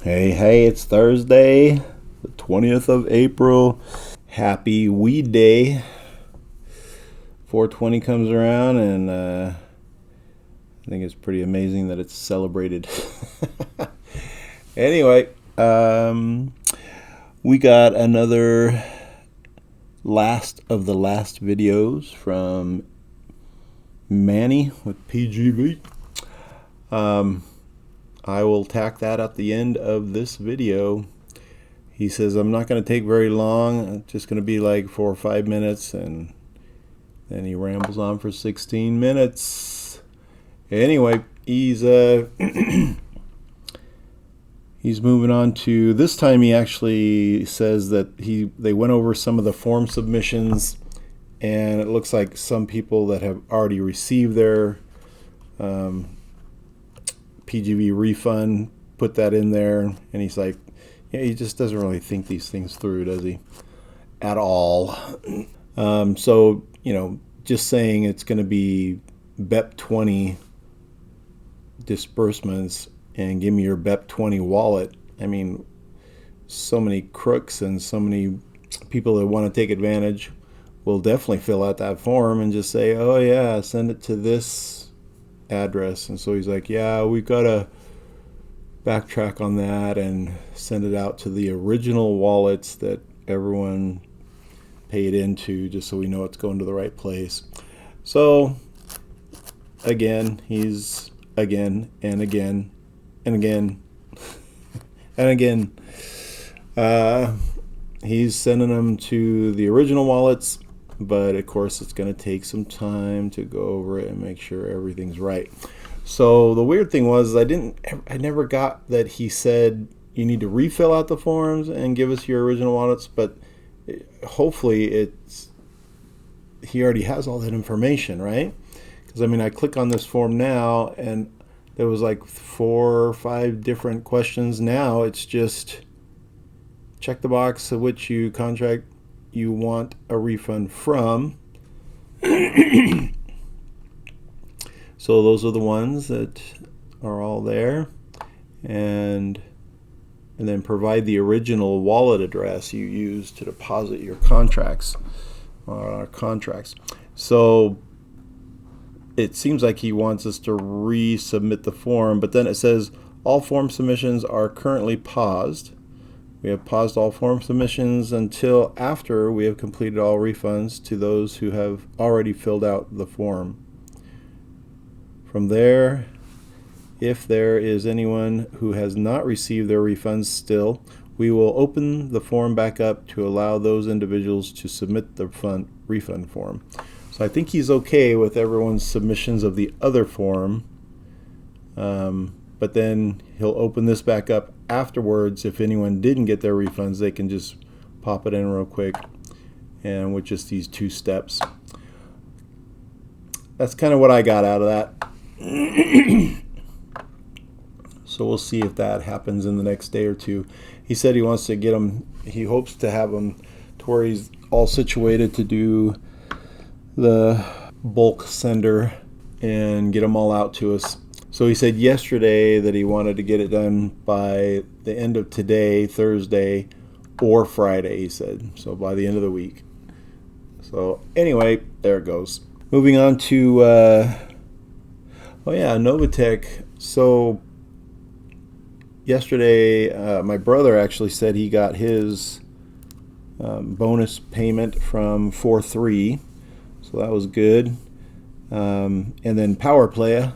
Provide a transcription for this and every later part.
Hey, it's Thursday, the 20th of April. Happy Weed Day. 420 comes around, and I think it's pretty amazing that it's celebrated. Anyway, we got another last of the last videos from Manny with PGV. I will tack that at the end of this video. He says I'm not going to take very long. It's just going to be like 4 or 5 minutes, and then he rambles on for 16 minutes. Anyway, he's he's moving on to this time. He actually says that they went over some of the form submissions, and it looks like some people that have already received their PGV refund put that in there, and he's like, yeah, he just doesn't really think these things through, does he? At all. So, just saying it's going to be BEP 20 disbursements and give me your BEP 20 wallet. I mean, so many crooks and so many people that want to take advantage will definitely fill out that form and just say, oh yeah, send it to this address. And so he's like, yeah, we've got to backtrack on that and send it out to the original wallets that everyone paid into, just so we know it's going to the right place. So again, he's again and again and again and again he's sending them to the original wallets, but of course it's going to take some time to go over it and make sure everything's right. So the weird thing was I never got that he said you need to refill out the forms and give us your original wallets, but hopefully he already has all that information, right? Because I click on this form now and there was like 4 or 5 different questions. Now it's just check the box of which contract you want a refund from. So those are the ones that are all there, and then provide the original wallet address you use to deposit your contracts. So it seems like he wants us to resubmit the form, but then it says all form submissions are currently paused. We have paused all form submissions until after we have completed all refunds to those who have already filled out the form. From there, if there is anyone who has not received their refunds still, we will open the form back up to allow those individuals to submit the refund form. So I think he's okay with everyone's submissions of the other form, but then he'll open this back up afterwards. If anyone didn't get their refunds, they can just pop it in real quick, and with just these 2 steps. That's kind of what I got out of that. So we'll see if that happens in the next day or 2. He said he wants to get them, he hopes to have them to where he's all situated to do the bulk sender and get them all out to us. So he said yesterday that he wanted to get it done by the end of today, Thursday, or Friday, he said. So by the end of the week. So anyway, there it goes. Moving on to, Novatech. So yesterday, my brother actually said he got his bonus payment from 4-3. So that was good. And then Power Playa,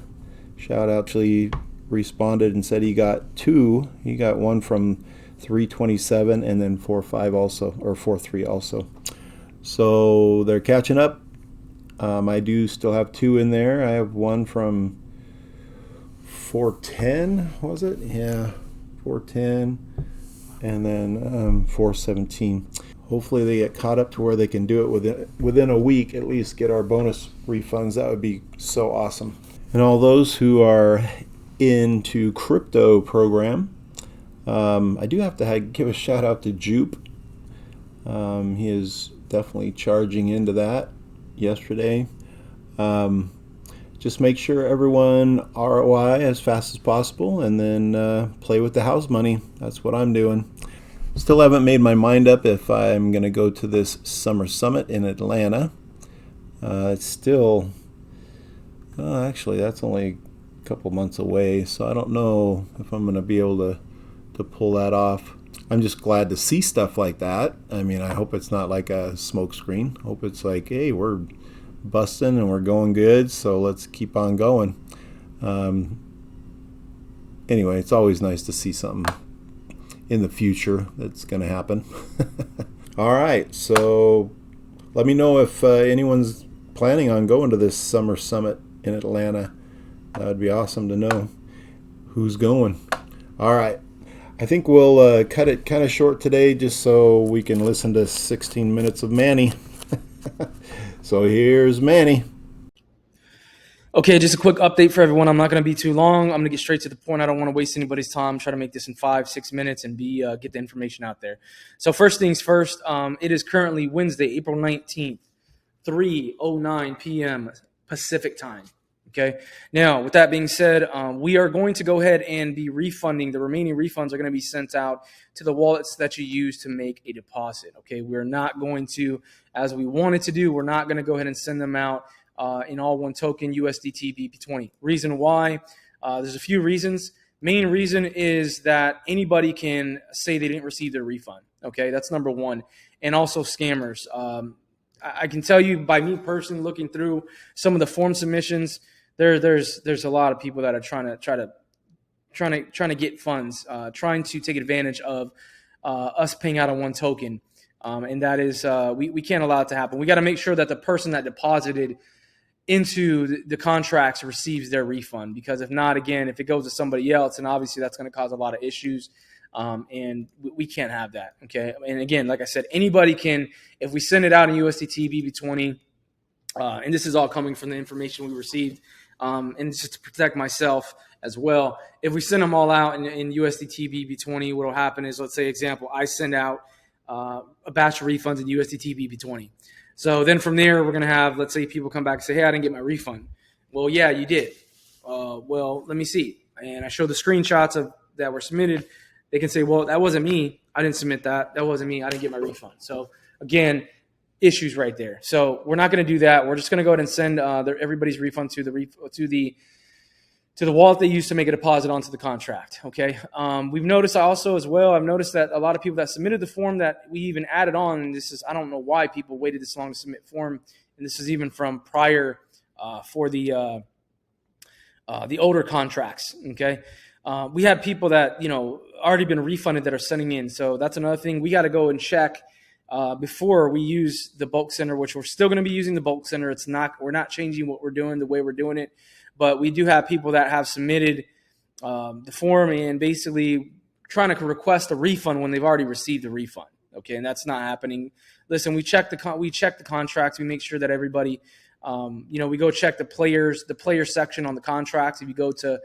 shout out, actually responded and said he got 2. He got one from 327 and then 4-5 also, or 4-3 also. So they're catching up. I do still have 2 in there. I have one from 410, was it? Yeah, 410, and then 417. Hopefully they get caught up to where they can do it within a week, at least get our bonus refunds. That would be so awesome. And all those who are into crypto program, I do have to give a shout out to Jupe. He is definitely charging into that yesterday. Just just make sure everyone ROI as fast as possible, and then play with the house money. That's what I'm doing. Still haven't made my mind up if I'm going to go to this summer summit in Atlanta. It's still, actually, that's only a couple months away, so I don't know if I'm going to be able to pull that off. I'm just glad to see stuff like that. I mean, I hope it's not like a smoke screen. I hope it's like, hey, we're busting and we're going good, so let's keep on going. Anyway, it's always nice to see something in the future that's going to happen. All right, so let me know if anyone's planning on going to this summer summit in Atlanta. That would be awesome to know who's going. All right, I think we'll cut it kind of short today just so we can listen to 16 minutes of Manny. So here's Manny. Okay, just a quick update for everyone. I'm not going to be too long. I'm going to get straight to the point. I don't want to waste anybody's time. Try to make this in 5-6 minutes and get the information out there. So first things first, it is currently Wednesday, April 19th, 3:09 p.m. Pacific time. Okay. Now, with that being said, we are going to go ahead and be refunding. The remaining refunds are going to be sent out to the wallets that you use to make a deposit. Okay. We're not going to, as we wanted to do, we're not going to go ahead and send them out in all one token USDT BP20. Reason why? There's a few reasons. Main reason is that anybody can say they didn't receive their refund. Okay. That's number one. And also scammers. I can tell you by me personally looking through some of the form submissions, there's a lot of people that are trying to get funds, trying to take advantage of us paying out on one token, and that is we can't allow it to happen. We got to make sure that the person that deposited into the contracts receives their refund, because if not, again, if it goes to somebody else, and obviously that's going to cause a lot of issues, and we can't have that. Okay, and again, like I said, anybody can, if we send it out in USDT BB20. And this is all coming from the information we received, and just to protect myself as well. If we send them all out in USDT BB20, what will happen is, let's say, example, I send out a batch of refunds in USDT BB20. So then from there, we're going to have, let's say, people come back and say, hey, I didn't get my refund. Well, yeah, you did. Well, let me see. And I show the screenshots that were submitted. They can say, well, that wasn't me. I didn't submit that. That wasn't me. I didn't get my refund. So again, issues right there. So we're not going to do that. We're just going to go ahead and send everybody's refund to the wallet they use to make a deposit onto the contract. Okay. We've noticed also as well, I've noticed that a lot of people that submitted the form that we even added on, and this is, I don't know why people waited this long to submit form. And this is even from prior for the older contracts. Okay. We have people that, already been refunded that are sending in. So that's another thing we got to go and check before we use the bulk sender, which we're still going to be using the bulk sender. We're not changing what we're doing, the way we're doing it, but we do have people that have submitted the form and basically trying to request a refund when they've already received the refund. Okay. And that's not happening. Listen, we check the contracts. We make sure that everybody, we go check the player section on the contracts. If you go to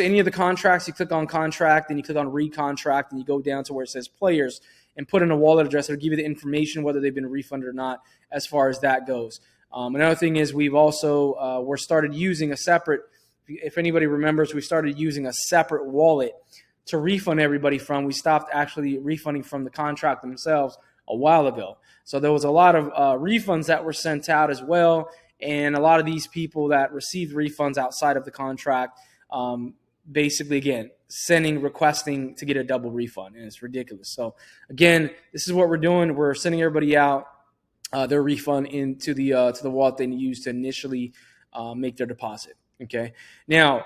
any of the contracts, you click on contract, and you click on recontract, and you go down to where it says players and put in a wallet address. It'll give you the information whether they've been refunded or not as far as that goes. Another thing is we've also we're started using a separate, if anybody remembers, we started using a separate wallet to refund everybody from. We stopped actually refunding from the contract themselves a while ago. So there was a lot of refunds that were sent out as well, and a lot of these people that received refunds outside of the contract, basically, again, requesting to get a double refund, and it's ridiculous. So again, this is what we're doing. We're sending everybody out their refund into the wallet they use to initially make their deposit. Okay. Now,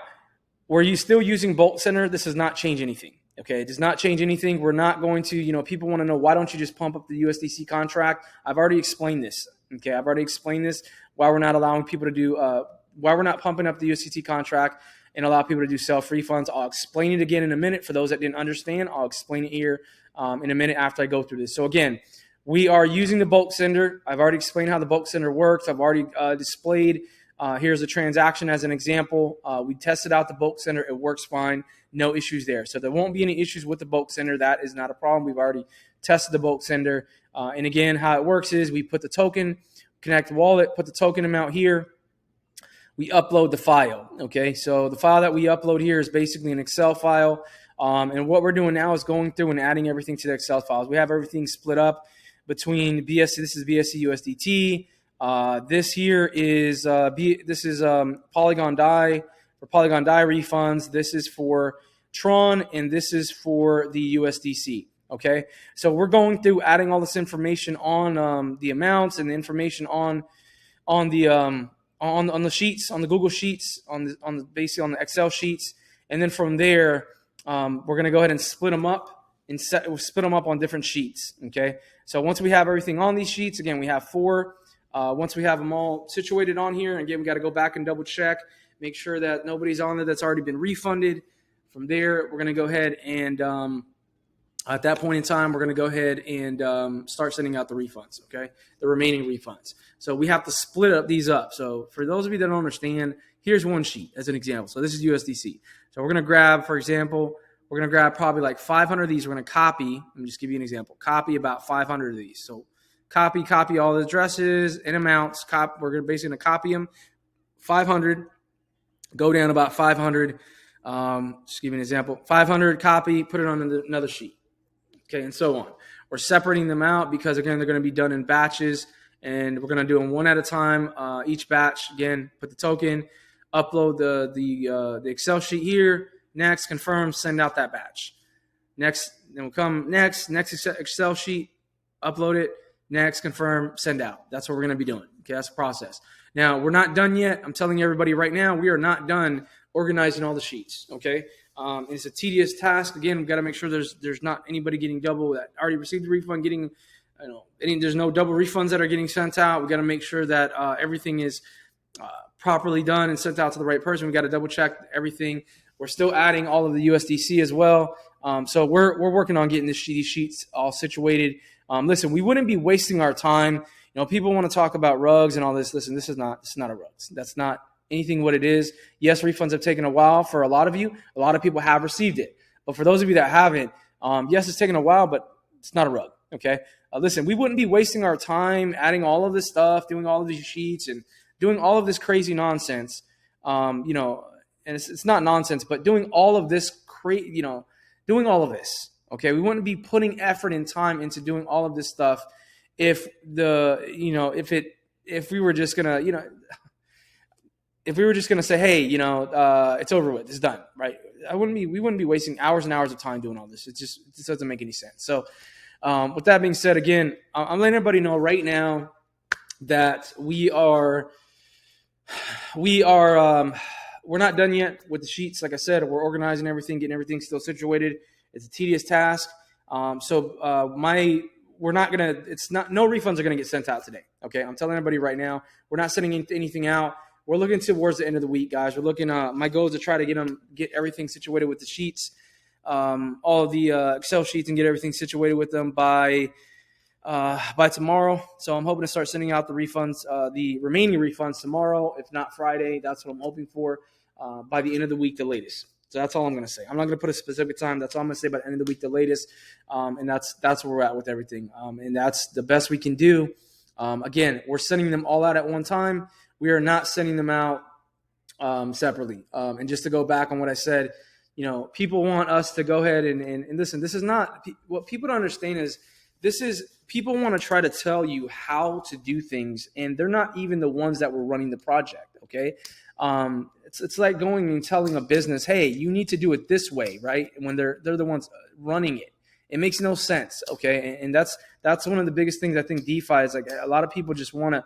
were you still using Bolt Center? This does not change anything. Okay. It does not change anything. We're not going to, people want to know, why don't you just pump up the USDC contract? I've already explained this. Okay. I've already explained this, why we're not allowing people to do, why we're not pumping up the USDT contract and allow people to do self refunds. I'll explain it again in a minute. For those that didn't understand, I'll explain it here in a minute after I go through this. So again, we are using the bulk sender. I've already explained how the bulk sender works. I've already displayed. Here's a transaction as an example. We tested out the bulk sender. It works fine. No issues there. So there won't be any issues with the bulk sender. That is not a problem. We've already tested the bulk sender. And again, how it works is we put the token, connect the wallet, put the token amount here. we upload the file. Okay, so the file that we upload here is basically an Excel file. And what we're doing now is going through and adding everything to the Excel files. We have everything split up between BSC. This is BSC USDT. This here is Polygon DAI for Polygon DAI refunds. This is for Tron, and this is for the USDC. Okay, so we're going through adding all this information on the amounts and the information on the sheets, on the Google Sheets, basically on the Excel sheets, and then from there we're going to go ahead and split them up on different sheets. Okay, so once we have everything on these sheets, again we have 4. Once we have them all situated on here, again we got to go back and double check, make sure that nobody's on there that's already been refunded. From there, we're going to go ahead and at that point in time, we're going to go ahead and start sending out the refunds, okay, the remaining refunds. So we have to split up these up. So for those of you that don't understand, here's one sheet as an example. So this is USDC. So we're going to grab, for example, we're going to grab probably like 500 of these. We're going to copy. Let me just give you an example. Copy about 500 of these. So copy all the addresses and amounts. We're basically going to copy them, 500, go down about 500. Just give you an example. 500, copy, put it on another sheet. Okay, and so on. We're separating them out because, again, they're going to be done in batches, and we're going to do them one at a time. Each batch, again, put the token, upload the Excel sheet here. Next, confirm, send out that batch. Next, then we'll come next Excel sheet, upload it. Next, confirm, send out. That's what we're going to be doing. Okay, that's the process. Now, we're not done yet. I'm telling everybody right now, we are not done organizing all the sheets. Okay. It's a tedious task. Again, we've got to make sure there's not anybody getting double that already received the refund getting, there's no double refunds that are getting sent out. We got to make sure that everything is properly done and sent out to the right person. We got to double check everything. We're still adding all of the USDC as well. So we're working on getting these sheets all situated. Listen, we wouldn't be wasting our time. People want to talk about rugs and all this. Listen, this is not a rug. That's not anything what it is. Yes, refunds have taken a while for a lot of you. A lot of people have received it. But for those of you that haven't, yes, it's taken a while, but it's not a rug, okay? Listen, we wouldn't be wasting our time adding all of this stuff, doing all of these sheets and doing all of this crazy nonsense, and it's not nonsense, but doing all of this, doing all of this, okay? We wouldn't be putting effort and time into doing all of this stuff if we were just going to, if we were just going to say, hey, it's over with, it's done, right? We wouldn't be wasting hours and hours of time doing all this. It just doesn't make any sense. So with that being said, again, I'm letting everybody know right now that we're not done yet with the sheets. Like I said, we're organizing everything, getting everything still situated. It's a tedious task. No refunds are going to get sent out today. Okay. I'm telling everybody right now, we're not sending anything out. We're looking towards the end of the week, guys. We're looking. My goal is to try to get everything situated with the sheets, all of the Excel sheets, and get everything situated with them by tomorrow. So I'm hoping to start sending out the refunds, the remaining refunds tomorrow, if not Friday. That's what I'm hoping for by the end of the week, the latest. So that's all I'm going to say. I'm not going to put a specific time. That's all I'm going to say by the end of the week, the latest. And that's where we're at with everything. And that's the best we can do. Again, we're sending them all out at one time. We are not sending them out separately. And just to go back on what I said, people want us to go ahead and listen. This is not what people don't understand is people want to try to tell you how to do things, and they're not even the ones that were running the project. Okay. It's like going and telling a business, hey, you need to do it this way, right? When they're the ones running it. It makes no sense. Okay. And that's one of the biggest things I think DeFi is like a lot of people just want to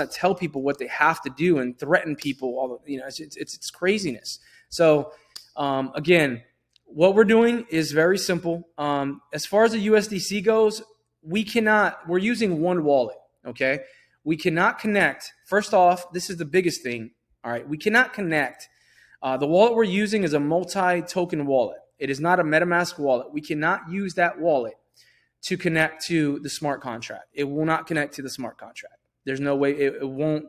tell people what they have to do and threaten people. It's craziness. So again, what we're doing is very simple. As far as the USDC goes, we're using one wallet. Okay. We cannot connect. First off, this is the biggest thing. All right. We cannot connect. The wallet we're using is a multi-token wallet. It is not a MetaMask wallet. We cannot use that wallet to connect to the smart contract. It will not connect to the smart contract. There's no way it won't.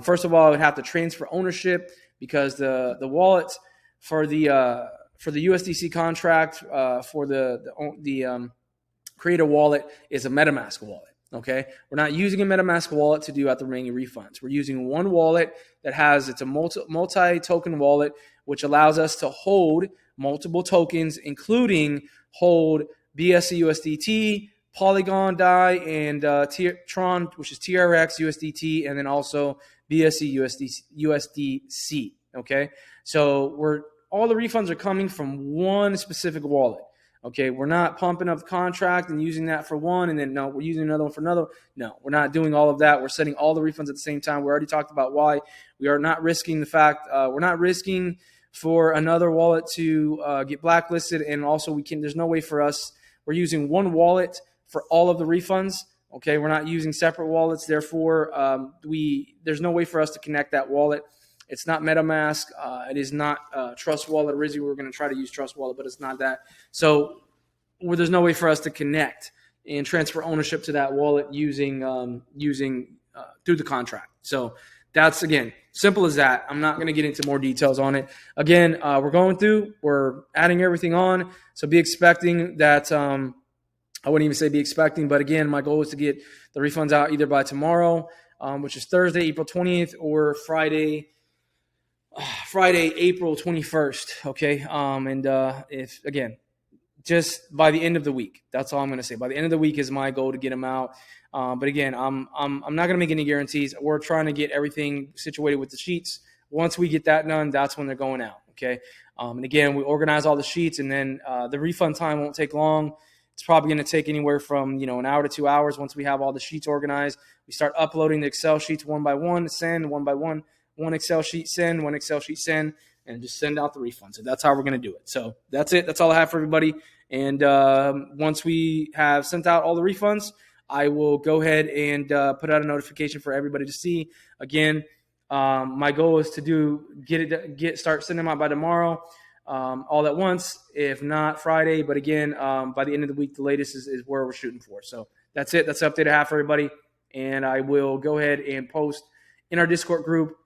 First of all, it would have to transfer ownership because the wallet for the USDC contract for the creator wallet is a MetaMask wallet. Okay, we're not using a MetaMask wallet to do out the remaining refunds. We're using one wallet it's a multi-token wallet, which allows us to hold multiple tokens, including hold BSC USDT, Polygon DAI, and Tron, which is TRX USDT, and then also BSC USDC. Okay, so all the refunds are coming from one specific wallet. Okay, we're not pumping up the contract and using that for one, and then no, we're using another one for another. No, we're not doing all of that. We're sending all the refunds at the same time. We already talked about why we are not risking the fact we're not risking for another wallet to get blacklisted, and also there's no way for us. We're using one wallet for all of the refunds. Okay, we're not using separate wallets. Therefore, there's no way for us to connect that wallet. It's not MetaMask. It is not Trust Wallet. Originally, we were going to try to use Trust Wallet, but it's not that. So there's no way for us to connect and transfer ownership to that wallet using through the contract. So that's, again, simple as that. I'm not going to get into more details on it. Again, we're adding everything on. So be expecting that. I wouldn't even say be expecting, but again, my goal is to get the refunds out either by tomorrow, which is Thursday, April 20th, or Friday, April 21st. Okay. If again, just by the end of the week, that's all I'm going to say. By the end of the week is my goal to get them out. But again, I'm not going to make any guarantees. We're trying to get everything situated with the sheets. Once we get that done, that's when they're going out. Okay. And again, we organize all the sheets, and then the refund time won't take long. It's probably going to take anywhere from an hour to 2 hours. Once we have all the sheets organized, we start uploading the Excel sheets one by one, send one by one. One Excel sheet send, one Excel sheet send, and just send out the refunds. So that's how we're going to do it. So that's it. That's all I have for everybody. And once we have sent out all the refunds, I will go ahead and put out a notification for everybody to see. Again, my goal is to start sending them out by tomorrow, all at once, if not Friday. But again, by the end of the week, the latest is where we're shooting for. So that's it. That's the update I have for everybody. And I will go ahead and post in our Discord group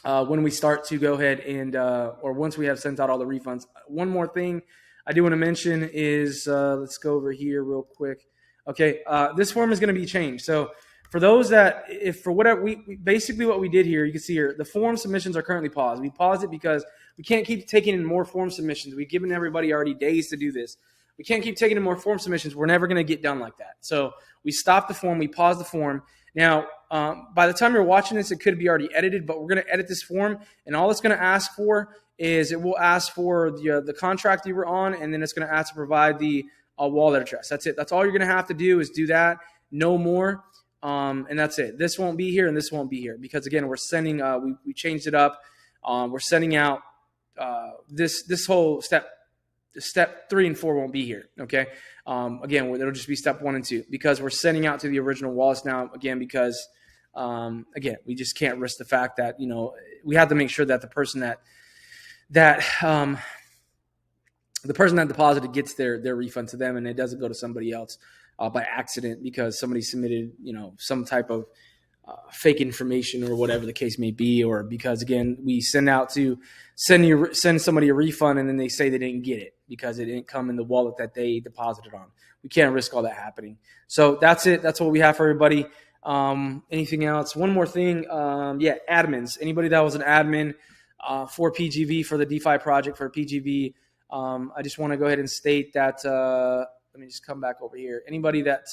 when we start to go ahead and or once we have sent out all the refunds. One more thing I do want to mention is let's go over here real quick. Okay, this form is going to be changed. So for those that, if for whatever, we basically what we did here, you can see here, the form submissions are currently paused. We paused it because we can't keep taking in more form submissions. We've given everybody already days to do this. We can't keep taking in more form submissions. We're never going to get done like that. So we stopped the form. We paused the form. Now, by the time you're watching this, it could be already edited, but we're going to edit this form, and all it's going to ask for is it will ask for the contract you were on, and then it's going to ask to provide the wallet address. That's it. That's all you're going to have to do is do that, no more, and that's it. This won't be here, and this won't be here because, again, we're sending we changed it up. We're sending out this whole step 3 and 4 won't be here. Okay. Again, it'll just be step 1 and 2 because we're sending out to the original wallets now. Again, because again, we just can't risk the fact that we have to make sure that the person that deposited gets their refund to them, and it doesn't go to somebody else by accident because somebody submitted some type of fake information or whatever the case may be, or because again we send somebody a refund and then they say they didn't get it because it didn't come in the wallet that they deposited on. We can't risk all that happening. So that's it. That's what we have for everybody. Anything else? One more thing. Admins. Anybody that was an admin for PGV, for the DeFi project for PGV, I just want to go ahead and state that. Let me just come back over here. Anybody that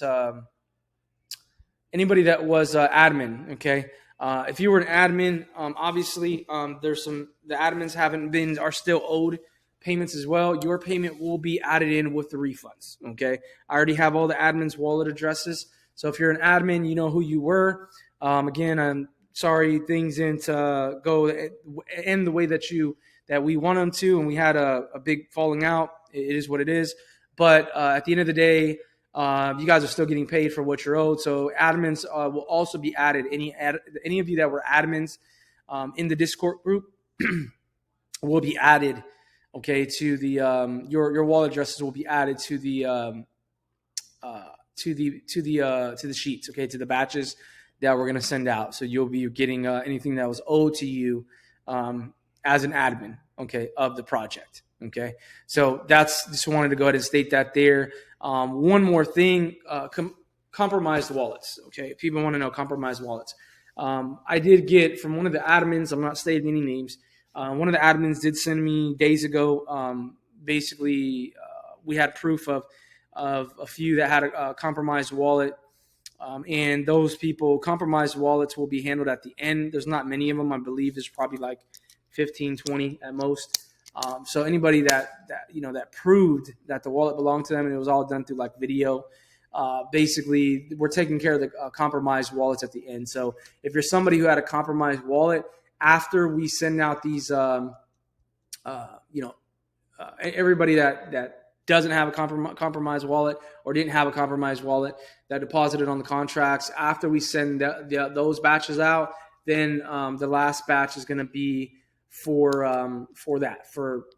was admin, okay? If you were an admin, obviously the admins are still owed payments as well. Your payment will be added in with the refunds, okay? I already have all the admins' wallet addresses. So if you're an admin, you know who you were. Again, I'm sorry things didn't go in the way that we want them to, and we had a big falling out. It is what it is. But at the end of the day, you guys are still getting paid for what you're owed. So admins will also be added. Any of you that were admins in the Discord group will be added. Okay, to the your wallet addresses will be added to the sheets. Okay, to the batches that we're gonna send out. So you'll be getting anything that was owed to you as an admin. Okay, of the project. Okay, so just wanted to go ahead and state that there. One more thing, compromised wallets. Okay, people want to know compromised wallets. I did get from one of the admins. I'm not stating any names. One of the admins did send me days ago. Basically, we had proof of a few that had a compromised wallet. And those people, compromised wallets will be handled at the end. There's not many of them. I believe there's probably like 15, 20 at most. So anybody that proved that the wallet belonged to them, and it was all done through like video, basically we're taking care of the compromised wallets at the end. So if you're somebody who had a compromised wallet, after we send out these, everybody that doesn't have a compromised wallet or didn't have a compromised wallet that deposited on the contracts, after we send those batches out, then the last batch is going to be for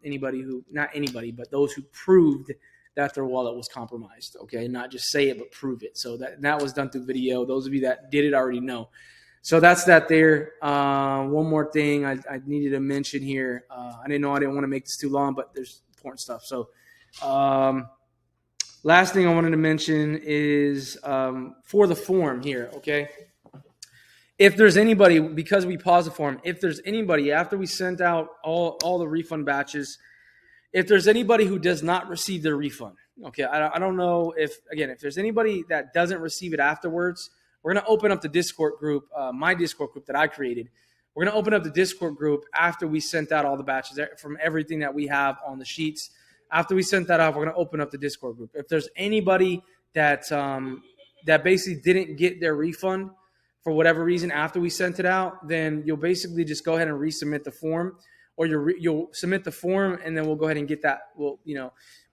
anybody who, not anybody, but those who proved that their wallet was compromised. Okay, not just say it, but prove it. So that was done through video. Those of you that did it already know. So that's that there. One more thing I needed to mention here. I didn't want to make this too long, but there's important stuff. So last thing I wanted to mention is for the form here, okay? If there's anybody, because we paused the form, if there's anybody after we sent out all the refund batches, if there's anybody who does not receive their refund, okay, I don't know if there's anybody that doesn't receive it afterwards, we're going to open up the Discord group, my Discord group that I created. We're going to open up the Discord group after we sent out all the batches from everything that we have on the sheets. After we sent that out, we're going to open up the Discord group. If there's anybody that basically didn't get their refund for whatever reason after we sent it out, then you'll basically just go ahead and resubmit the form, or you'll submit the form, and then we'll go ahead and get that. We'll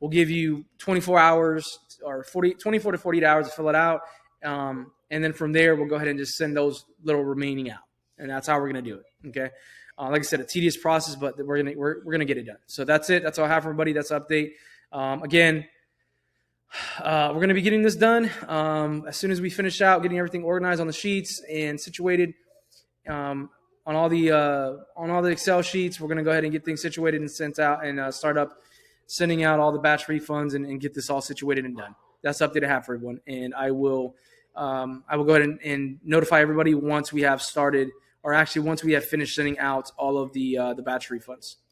give you 24 hours or 24 to 48 hours to fill it out, and then from there we'll go ahead and just send those little remaining out, and that's how we're going to do it. Okay. Like I said, a tedious process, but we're gonna get it done. So that's it. That's all I have for everybody. That's an update. Again, we're gonna be getting this done as soon as we finish out getting everything organized on the sheets and situated on all the Excel sheets. We're gonna go ahead and get things situated and sent out and start up sending out all the batch refunds and get this all situated and done. That's the update I have for everyone, and I will go ahead and notify everybody once we have started. Or actually, once we have finished sending out all of the batch refunds.